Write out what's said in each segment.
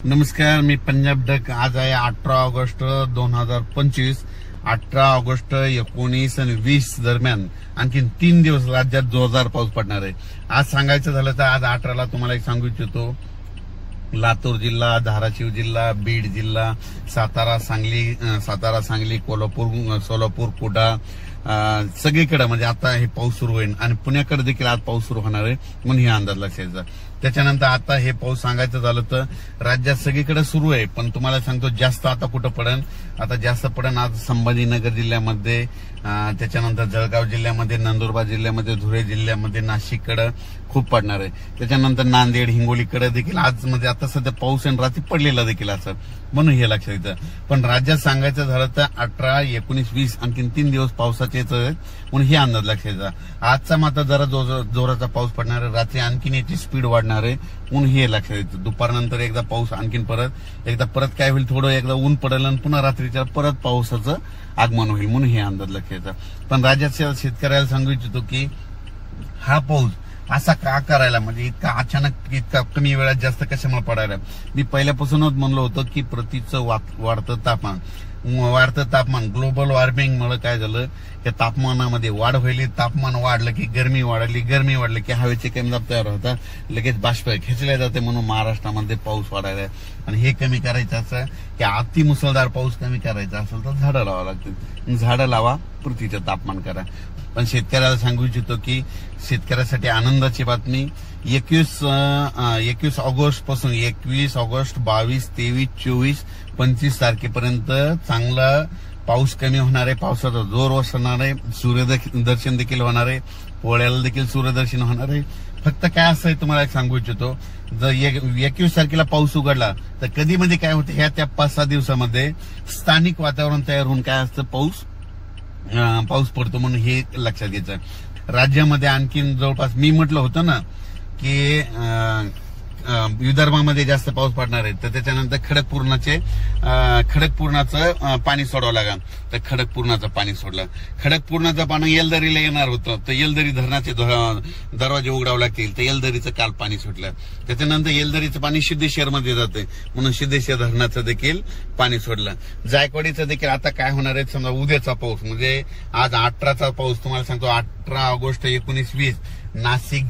नमस्कार, मी पंजाब डक. आज आहे 18 ऑगस्ट 2025. 18 ऑगस्ट 19 आणि 20 दरम्यान आणखी 3 दिवस राज्यात जोरदार पाऊस पडणार आहे. आज सांगायचं झालं तर आज 18ला तुम्हाला एक सांगू इच्छितो, लातूर जिल्हा, धाराशिव जिल्हा, बीड जिल्हा, सातारा सांगली, कोल्हापूर, सोलापूर, कुडाळ सगळीकडे म्हणजे आता हे पाऊस सुरू होईल आणि पुण्याकडे देखील आज पाऊस सुरू होणार आहे म्हणून हे अंदाज लक्षात. त्याच्यानंतर आता हे पाऊस सांगायचं झालं तर राज्यात सगळीकडे सुरू आहे, पण तुम्हाला सांगतो जास्त आता कुठं पडेल. आता जास्त पडेल आज संभाजीनगर जिल्ह्यामध्ये, त्याच्यानंतर जळगाव जिल्ह्यामध्ये, नंदुरबार जिल्ह्यामध्ये, धुळे जिल्ह्यामध्ये, नाशिककडे खूप पडणार आहे. त्याच्यानंतर नांदेड, हिंगोलीकडे देखील आज म्हणजे आता सध्या पाऊस आणि रात्री पडलेला देखील असं म्हणून हे लक्षात येतं. पण राज्यात सांगायचं झालं तर 18, 19, 20 आणखी 3 दिवस पावसाचे म्हणून हे अंदाज लक्षात येतं. आजचा मात्र जरा जोराचा पाऊस पडणार आहे, रात्री आणखीन याची स्पीड वाढणार आहे म्हणून हे लक्षात येतं. दुपारनंतर एकदा पाऊस आणखीन परत काय होईल, थोडं एकदा ऊन पडेल आणि पुन्हा रात्रीच्या परत पावसाचं आगमन होईल म्हणून हे अंदाज लक्षात येतं. पण राज्याच्या शेतकऱ्याला सांगू इच्छितो की हा पाऊस असा का करायला, म्हणजे इतका अचानक इतका कमी वेळात जास्त कशामुळे पडायला. मी पहिल्यापासूनच म्हणलं होतं की प्रतीचं वाढतं तापमान ग्लोबल वॉर्मिंगमुळे काय झालं, त्या तापमानामध्ये वाढ व्हायली. तापमान वाढलं की गरमी वाढली की हवेचे कमी दाब तयार होतात, लगेच बाष्प खेचले जाते म्हणून महाराष्ट्रामध्ये पाऊस वाढायला. आणि हे कमी करायचं असं की अति मुसळधार पाऊस कमी करायचा असेल तर झाडं लावा लागतील. झाडं लावा, पृथ्वीचं तापमान करा. पण शेतकऱ्याला सांगू इच्छितो की शेतकऱ्यासाठी आनंदाची बातमी, 21 ऑगस्ट पासून 21 ऑगस्ट, 22, 23, 24, 25 तारखेपर्यंत चांगला पाऊस कमी होणार आहे. पावसाचा जोर ओसरणार आहे. सूर्यदर्शन देखील होणार आहे. पोळ्याला देखील सूर्यदर्शन होणार आहे. फक्त काय असं आहे तुम्हाला सांगू इच्छितो, जर 21 तारखेला पाऊस उघडला तर कधी मध्ये काय होतं, ह्या त्या 5-6 दिवसामध्ये स्थानिक वातावरण तयार होऊन काय असतं, पाऊस पडतो म्हणून हे लक्षात घ्यायचं. राज्यामध्ये आणखीन जवळपास मी म्हटलं होतं ना की विदर्भामध्ये जास्त पाऊस पडणार आहे, तर त्याच्यानंतर खडकपूर्णाचं पाणी सोडावं लागेल. तर खडकपूर्णाचं पाणी सोडलं. खडकपूर्णाचं पाणी येलदरीला येणार होतं, तर येलदरी धरणाचे दरवाजे उघडावे लागतील, तर येलदरीचं काल पाणी सुटलं. त्याच्यानंतर येलदरीचं पाणी सिद्धेश्वरमध्ये जाते म्हणून सिद्धेश्वर धरणाचं देखील पाणी सोडलं. जायकवाडीचं देखील आता काय होणार आहे, समजा उद्याचा पाऊस म्हणजे आज 18चा पाऊस तुम्हाला सांगतो, 18 ऑगस्ट 19, 20 नाशिक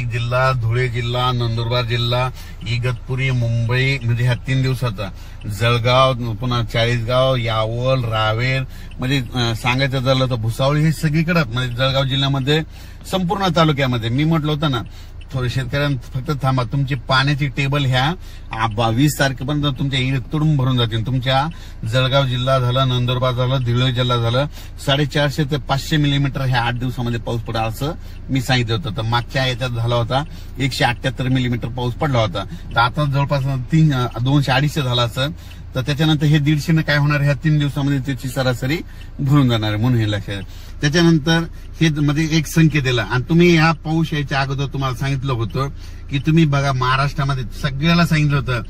जिल्हा, धुळे जिल्हा, नंदुरबार जिल्हा, इगतपुरी, मुंबई म्हणजे ह्या 3 दिवसाचा, जळगाव, पुन्हा चाळीसगाव, यावल, रावेर म्हणजे सांगायचं झालं तर भुसावळ, हे सगळीकडे म्हणजे जळगाव जिल्ह्यामध्ये संपूर्ण तालुक्यामध्ये. मी म्हटलं होतं ना, थोडे शेतकऱ्यांना फक्त थांबा, तुमची पाण्याची टेबल ह्या 22 तारखेपर्यंत तुमच्या इकडून भरून जातील. तुमच्या जळगाव जिल्हा झालं, नंदुरबार झालं, धुळे जिल्हा झालं, 450 ते 500 मिलीमीटर ह्या 8 दिवसामध्ये पाऊस पडेल असं मी सांगितलं होतं. तर मागच्या याच्यात झाला होता 178 मिलीमीटर पाऊस पडला होता, तर आता जवळपास 200-250 झाला असं. तर त्याच्यानंतर हे 150 काय होणार, ह्या 3 दिवसामध्ये त्याची सरासरी भरून जाणार आहे म्हणून हे लक्षात. त्याच्यानंतर हे मध्ये एक संकेत दिला. आणि तुम्ही ह्या पाऊस यायच्या अगोदर तुम्हाला सांगितलं होतं की तुम्ही बघा महाराष्ट्रामध्ये सगळ्याला सांगितलं होतं,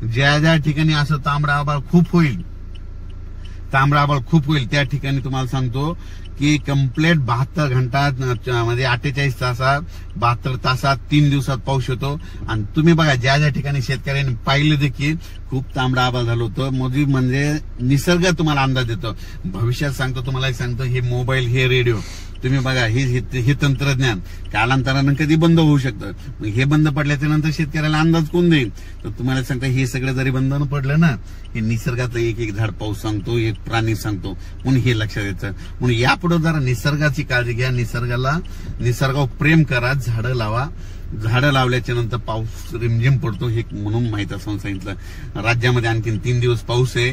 ज्या ठिकाणी असं तांबडा आभाळ खूप होईल त्या ठिकाणी तुम्हाला सांगतो की कम्प्लीट 72 घंटात म्हणजे 48 तासात 72 तासात 3 दिवसात पाऊस होतो. आणि तुम्ही बघा ज्या ठिकाणी शेतकऱ्यांनी पाहिलं देखील खूप तांबडा आभाळ झालं होतं. म्हणजे निसर्ग तुम्हाला अंदाज देतो. भविष्यात सांगतो, तुम्हाला सांगतो, हे मोबाईल, हे रेडिओ तुम्ही बघा, हे तंत्रज्ञान कालांतरानं कधी बंद होऊ शकतं. हे बंद पडल्याच्या नंतर शेतकऱ्याला अंदाज कोण देईल. तर तुम्हाला सांगतो, हे सगळं जरी बंद न पडलं ना, हे निसर्गाचं एक झाड पाऊस सांगतो, एक प्राणी सांगतो म्हणून हे लक्षात येतं. म्हणून यापुढे जरा निसर्गाची काळजी घ्या, निसर्गावर प्रेम करा, झाडं लावा. झाडं लावल्याच्या नंतर पाऊस रिमझिम पडतो हे म्हणून माहित असं सांगितलं. राज्यामध्ये आणखीन 3 दिवस पाऊस आहे.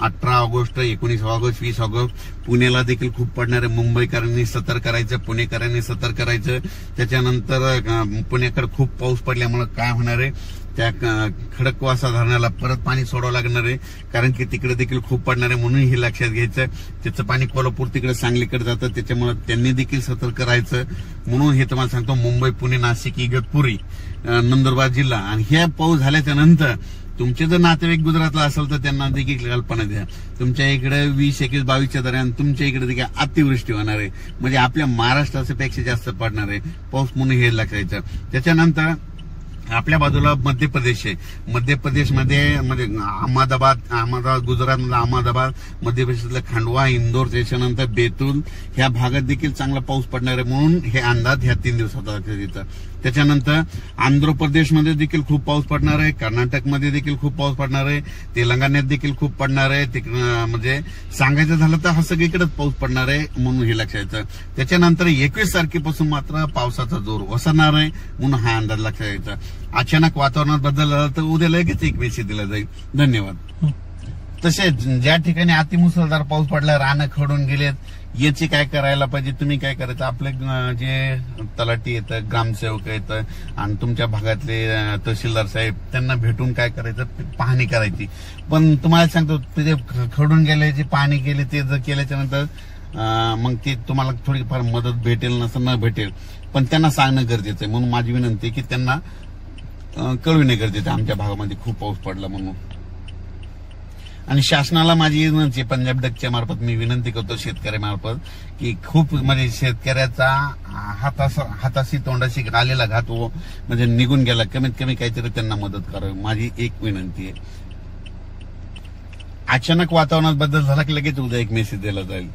18 ऑगस्ट, 19 ऑगस्ट, 20 ऑगस्ट. पुण्याला देखील खूप पडणार आहे. मुंबईकरांनी सतर्क करायचं, पुणेकरांनी सतर्क करायचं. त्याच्यानंतर पुण्याकडे खूप पाऊस पडल्यामुळे काय होणार आहे, त्या खडकवासला धरणाला परत पाणी सोडावं लागणार आहे, कारण की तिकडे देखील खूप पडणार आहे म्हणून हे लक्षात घ्यायचं. त्याचं पाणी कोल्हापूर तिकडे सांगलीकडे जातं, त्याच्यामुळे त्यांनी देखील सतर्क राहायचं म्हणून हे तुम्हाला सांगतो. मुंबई, पुणे, नाशिक, इगतपुरी, नंदुरबार जिल्हा. आणि हे पाऊस झाल्याच्या नंतर तुमचे जर नातेवाईक गुजरातला असेल तर त्यांना देखील कल्पना द्या, तुमच्या इकडे 20, 21, 22च्या दरम्यान तुमच्या इकडे देखील अतिवृष्टी होणार आहे. म्हणजे आपल्या महाराष्ट्रापेक्षा जास्त पडणार आहे पाऊस म्हणून हे लक्षात. त्याच्यानंतर आपल्या बाजूला मध्य प्रदेश आहे. मध्य प्रदेशमध्ये म्हणजे अहमदाबाद, गुजरातमधला अहमदाबाद, मध्य प्रदेशातलं खंडवा, इंदोर, त्याच्यानंतर बेतूल ह्या भागात देखील चांगला पाऊस पडणार आहे, म्हणून हे अंदाज ह्या 3 दिवसात येतं. त्याच्यानंतर आंध्र प्रदेशमध्ये देखील खूप पाऊस पडणार आहे, कर्नाटकमध्ये देखील खूप पाऊस पडणार आहे, तेलंगणात देखील खूप पडणार आहे. म्हणजे सांगायचं झालं तर हा सगळीकडेच पाऊस पडणार आहे, म्हणून हे लक्षात येतं. त्याच्यानंतर 21 तारखेपासून मात्र पावसाचा जोर ओसरणार आहे, म्हणून हा अंदाज लक्षात येतं. अचानक वातावरणात बदल झाला तर उद्या लगेच एक मेसेज दिला जाईल. धन्यवाद. तसेच ज्या ठिकाणी अतिमुसळधार पाऊस पडला, रानं खडून गेलेत, याची काय करायला पाहिजे, तुम्ही काय करायचं, आपले जे तलाठी येतं, ग्रामसेवक येतं आणि तुमच्या भागातले तहसीलदार साहेब, त्यांना भेटून काय करायचं, पाहणी करायची. पण तुम्हाला सांगतो, ते खडून गेल्याची पाहणी केली, ते जर केल्याच्या नंतर मग ते तुम्हाला थोडीफार मदत भेटेल नसं न भेटेल, पण त्यांना सांगणं गरजेचं आहे. म्हणून माझी विनंती की त्यांना कळविणे गरजेचं आहे, आमच्या भागामध्ये खूप पाऊस पडला म्हणून. आणि शासनाला माझी विनंती, पंजाब डकच्या मार्फत मी विनंती करतो शेतकऱ्यामार्फत, की खूप म्हणजे शेतकऱ्याचा हाताशी तोंडाशी आलेला घात म्हणजे निघून गेला, कमीत कमी काहीतरी त्यांना मदत करावी, माझी एक विनंती आहे. अचानक वातावरणात बदल झाला की लगेच उद्या एक मेसेज दिला जाईल.